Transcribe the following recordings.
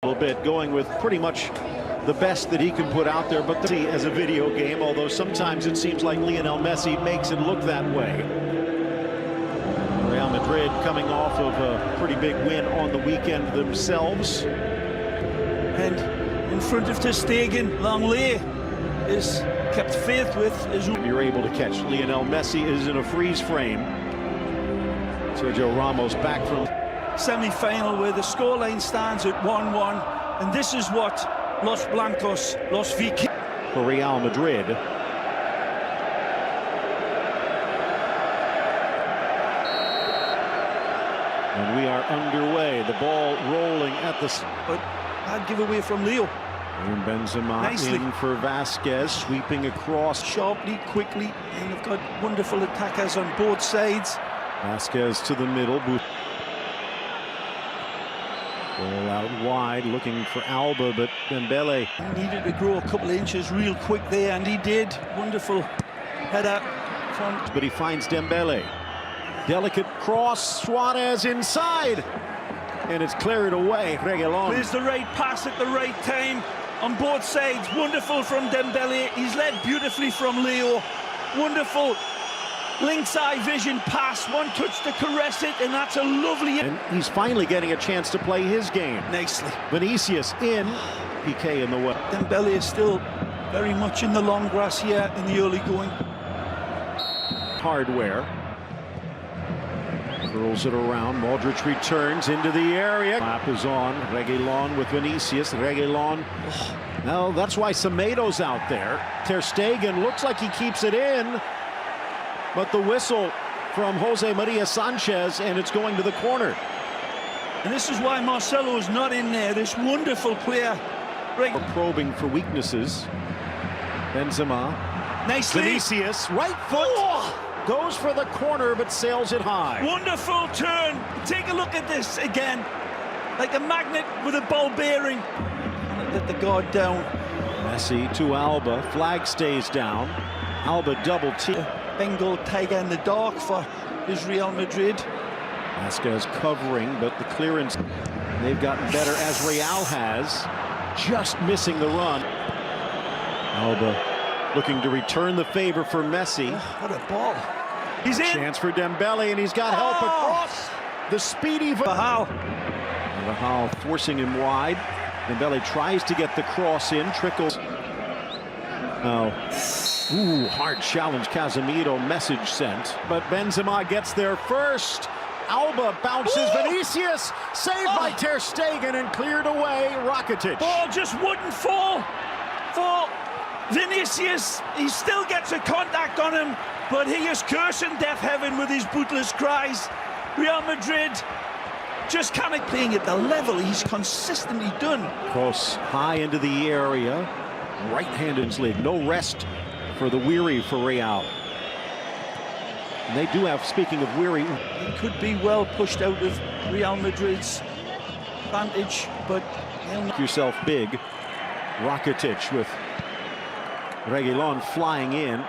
A little bit going with pretty much the best that he can put out there, but as a video game, although sometimes it seems like Lionel Messi makes it look that way. Real Madrid coming off of a pretty big win on the weekend themselves. And in front of Ter Stegen, Langley is kept faith with. You're able to catch. Lionel Messi is in a freeze frame. Sergio Ramos back from semi-final where the scoreline stands at 1-1, and this is what Los Blancos, Los Vikings for Real Madrid. And we are underway. The ball rolling at the... But bad giveaway from Leo. And Benzema nicely in for Vasquez, sweeping across. Sharply, quickly, and they've got wonderful attackers on both sides. Vasquez to the middle. Ball out wide, looking for Alba, but Dembele. He needed to grow a couple of inches real quick there, and he did. Wonderful header from... But he finds Dembele. Delicate cross, Suarez inside. And it's cleared away, Reguilón. There's the right pass at the right time on both sides. Wonderful from Dembele. He's led beautifully from Leo. Wonderful lynx eye vision pass, one touch to caress it, and that's a lovely... And he's finally getting a chance to play his game. Nicely. Vinicius in, PK in the way. Dembele is still very much in the long grass here in the early going. Hardware. Curls it around, Modric returns into the area. Lap is on, Reguilón with Vinicius, Reguilón. Now that's why Semedo's out there. Ter Stegen looks like he keeps it in. But the whistle from Jose Maria Sanchez, and it's going to the corner. And this is why Marcelo is not in there, this wonderful player. Right. Probing for weaknesses. Benzema. Nicely. Vinicius, right foot. Goes for the corner, but sails it high. Wonderful turn. Take a look at this again. Like a magnet with a ball bearing. And let the guard down. Messi to Alba. Flag stays down. Alba double T. Bengal tiger in the dark for his Real Madrid. Vasquez covering, but the clearance, they've gotten better as Real has. Just missing the run. Alba looking to return the favor for Messi. Oh, what a ball. He's in. Chance for Dembele, and he's got help across. The speedy Bahal. Bahal forcing him wide. Dembele tries to get the cross in, trickles. Oh. Ooh, hard challenge, Casemiro, message sent. But Benzema gets there first. Alba bounces, Vinicius, saved by Ter Stegen and cleared away, Rakitic. Ball just wouldn't fall for Vinicius. He still gets a contact on him, but he is cursing death heaven with his bootless cries. Real Madrid just kind of playing at the level he's consistently done. Cross high into the area, right-handed lead, no rest for the weary for Real. And they do have, speaking of weary, it could be well pushed out of Real Madrid's advantage, but make yourself big. Rakitic with Reguilón flying in.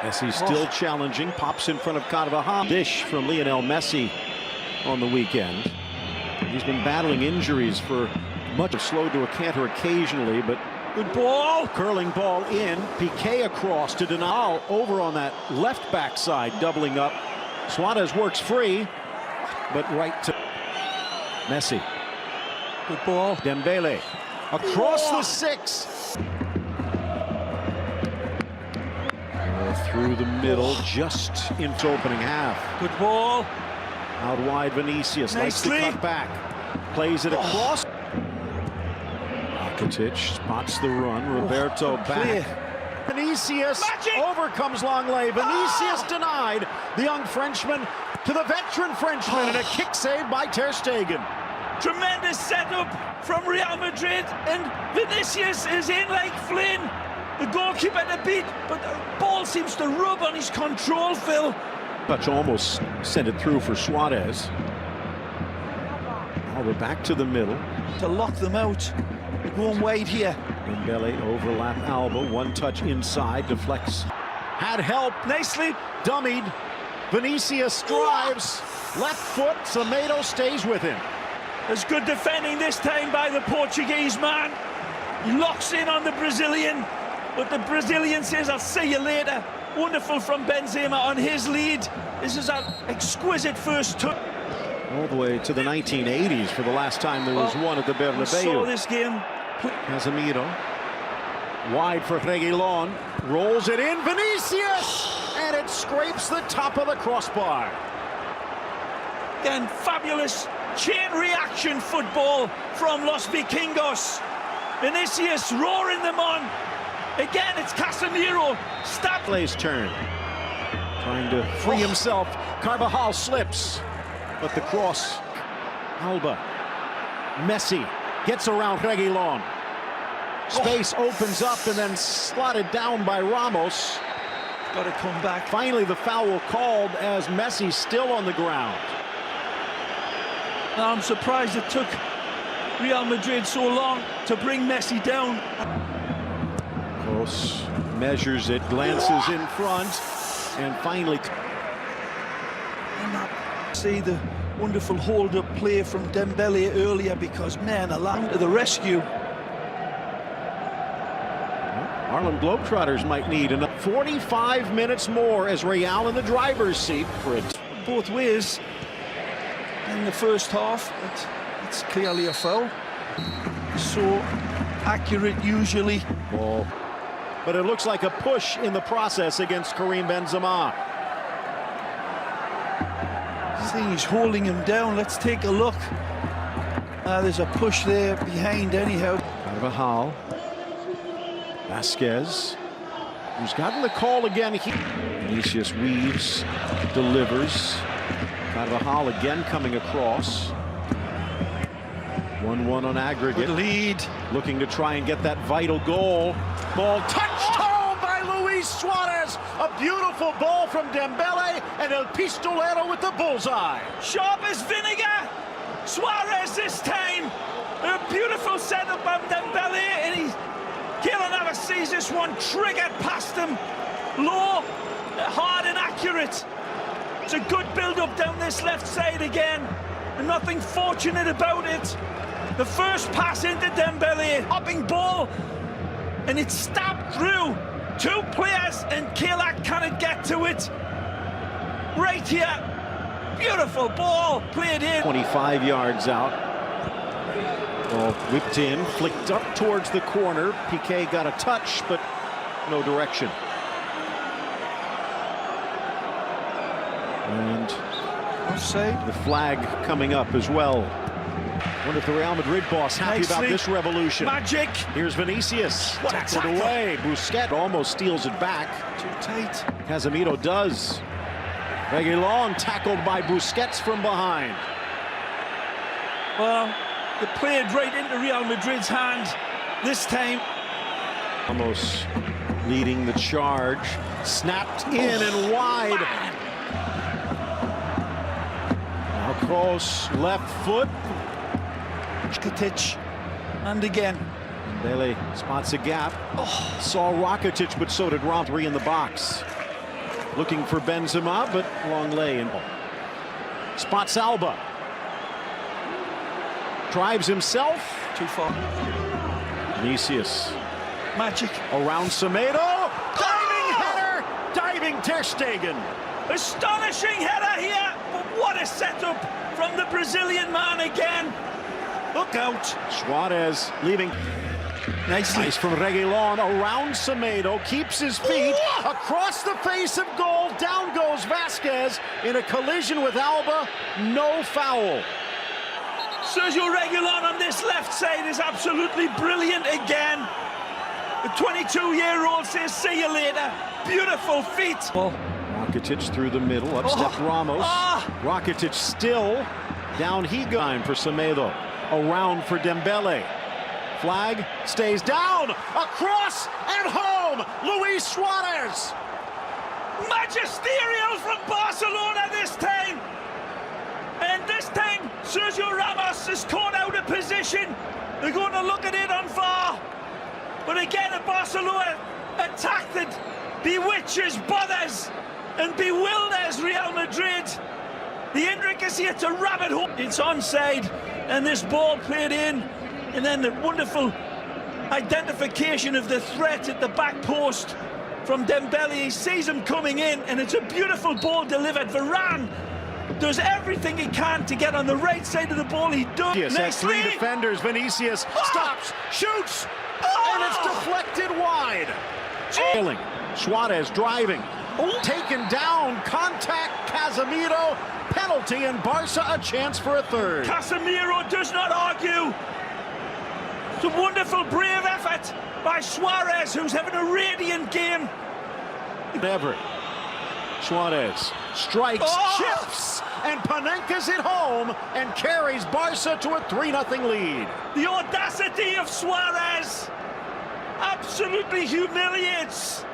Messi still challenging, pops in front of Carvajal. Dish from Lionel Messi on the weekend. He's been battling injuries for much of slow to a canter occasionally, but good ball. Curling ball in. Piqué across to Denal over on that left backside, doubling up. Suarez works free, but right to Messi. Good ball. Dembele across the 6. Through the middle, just into opening half. Good ball. Out wide, Vinicius likes to cut back. Plays it across. Rakitic spots the run. Roberto back. Vinicius overcomes Langley. Vinicius denied. The young Frenchman to the veteran Frenchman, and a kick saved by Ter Stegen. Tremendous setup from Real Madrid, and Vinicius is in like Flynn. The goalkeeper to beat, but the ball seems to rub on his control, Phil. Touch almost sent it through for Suarez. Now we're back to the middle. To lock them out. They're going wide here. Dembele overlap Alba, one touch inside, deflects. Had help, nicely dummied. Vinicius drives, left foot, Semedo stays with him. There's good defending this time by the Portuguese man. He locks in on the Brazilian, but the Brazilian says, I'll see you later. Wonderful from Benzema on his lead. This is an exquisite first touch. All the way to the 1980s for the last time there was one at the Bernabeu. Saw this game. Casemiro, wide for Reguilon, rolls it in, Vinicius, and it scrapes the top of the crossbar. Again, fabulous chain reaction football from Los Vikingos. Vinicius roaring them on. Again, it's Casemiro. Plays turn. Trying to free himself. Carvajal slips. But the cross. Alba. Messi gets around Reguilon. Space opens up and then slotted down by Ramos. Got to come back. Finally, the foul called as Messi still on the ground. I'm surprised it took Real Madrid so long to bring Messi down. Close, measures it, glances in front, and finally... See the wonderful hold-up play from Dembele earlier, because, man, alive to the rescue. Harlem Globetrotters might need another 45 minutes more as Real in the driver's seat for it. Both ways in the first half, but it's clearly a foul. So accurate usually. Ball. But it looks like a push in the process against Karim Benzema. See, he's holding him down. Let's take a look. There's a push there behind anyhow. Carvajal. Vasquez, who's gotten the call again. Vinicius weaves, delivers. Carvajal again coming across. 1-1 on aggregate. Good lead. Looking to try and get that vital goal. Ball touched home by Luis Suarez. A beautiful ball from Dembele, and El Pistolero with the bullseye. Sharp as vinegar. Suarez this time. A beautiful setup by Dembele, and Keylor Navas sees this one triggered past him. Low, hard and accurate. It's a good build-up down this left side again. And nothing fortunate about it. The first pass into Dembele, hopping ball, and it's stabbed through two players, and Keylor cannot get to it. Right here, beautiful ball played in. 25 yards out. Ball whipped in, flicked up towards the corner. Piqué got a touch, but no direction. And Offside. the flag coming up as well. Wonder if the Real Madrid boss happy about this revolution. Magic. Here's Vinicius. What a Tackled tackle. away. Busquets almost steals it back. Too tight. Casemiro does. Reguilon tackled by Busquets from behind. Well, they played right into Real Madrid's hand this time. Almost leading the charge. Snapped in and wide. Now Kroos, left foot. Rakitic, and again. Dembele spots a gap. Saw Rakitic, but so did Rom. Three in the box. Looking for Benzema, but long lay in. Spots Alba. Drives himself. Too far. Vinicius. Magic. Around Semedo. Diving header. Diving Ter Stegen. Astonishing header here. But what a setup from the Brazilian man again. Look out. Suarez leaving. Nicely. Nice from Reguilon. Around Semedo. Keeps his feet. Across the face of goal. Down goes Vasquez in a collision with Alba. No foul. Sergio Reguilon on this left side is absolutely brilliant again. The 22-year-old says, see you later. Beautiful feet. Rakitic through the middle. Up stepped Ramos. Rakitic still. Down he goes for Semedo. Around for Dembele. Flag stays down. Across and home. Luis Suarez. Magisterial from Barcelona this time. And this time, Sergio Ramos is caught out of position. They're going to look at it on VAR. But again, Barcelona attacked it. Bewitches, bothers, and bewilders Real Madrid. The intricacy, it's a rabbit hole. It's onside. and this ball played in, and then the wonderful identification of the threat at the back post from Dembele. He sees him coming in, and it's a beautiful ball delivered. Varane does everything he can to get on the right side of the ball. He does. Yes, has three defenders. Vinicius stops, shoots, and it's deflected wide. Failing. Suarez driving. Taken down. Contact. Casemiro. Penalty, and Barca a chance for a third. Casemiro does not argue. It's a wonderful, brave effort by Suarez, who's having a radiant game. Everett. Suarez strikes, chips, and Panenka's it home and carries Barca to a 3-0 lead. The audacity of Suarez absolutely humiliates